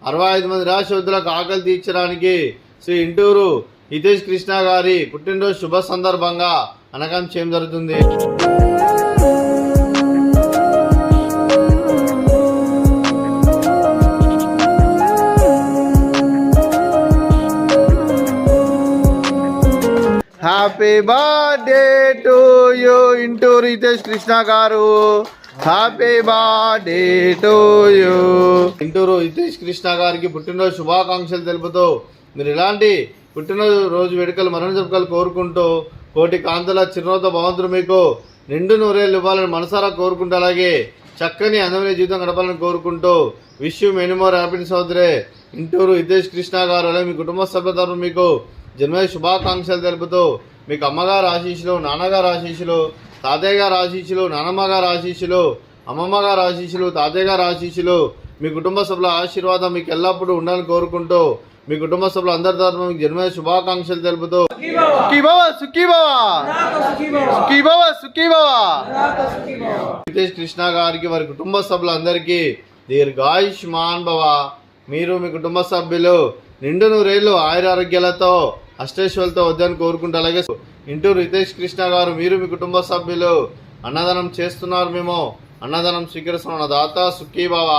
65 మంది నిరాశ్రతులకు ఆకలి తీర్చడానికి శ్రీ ఇంటూరు హితేష్ కృష్ణ గారి పుట్టినరోజు శుభ సందర్భంగా అన్నదానం చేయడం జరుగుతుంది. Happy birthday to you Inturu Hitesh Krishna గారు. Happy birthday to you. Inturu Hitesh Krishna గారికి పుట్టినరోజు శుభాకాంక్షలు తెలుపుతూ మీరు ఇలాంటి పుట్టినరోజు వేడుకలు మరణ జరుపుకలు కోరుకుంటూ కోటి కాంతుల చిరునవ్వుతో భగవంతుడు మీకు నిండు నూరేళ్ళు ఇవ్వాలని మనసారా కోరుకుంటూ అలాగే చక్కని అందమైన జీవితం గడపాలని కోరుకుంటూ wish you many more happiness అవుతురే ఇంటూరు హితేష్ కృష్ణ గారు. అలాగే మీ కుటుంబ సభ్యుల తరఫున మీకు జన్మదిన శుభాకాంక్షలు తెలుపుతూ మీకు అమ్మగారు ఆశీస్సులు, నాన్నగారు ఆశీస్సులు, తాతయ్య గారు ఆశీస్సులు, నానమ్మ గారు ఆశీస్సులు, అమ్మమ్మ గారు ఆశీస్సులు, తాతయ్య గారు ఆశీస్సులు, మీ కుటుంబ సభ్యుల ఆశీర్వాదం మీకు ఎల్లప్పుడూ ఉండాలని కోరుకుంటూ మీ కుటుంబ సభ్యులు అందరి తరఫున మీకు జన్మదిన శుభాకాంక్షలు తెలుపుతూ హితేష్ కృష్ణ గారికి వారి కుటుంబ సభ్యులందరికీ దీర్ఘాయుష్మాన్ భవ. మీరు మీ కుటుంబ సభ్యులు నిండు నూరేళ్లు ఆయురారోగ్యాలతో అష్టైశ్వర్యాలతో వద్దని కోరుకుంటూ అలాగే ఇంటూరు హితేష్ కృష్ణ గారు మీరు మీ కుటుంబ సభ్యులు అన్నదానం చేస్తున్నారు. మేము అన్నదానం స్వీకరిస్తున్న దాత సుఖీ భవ.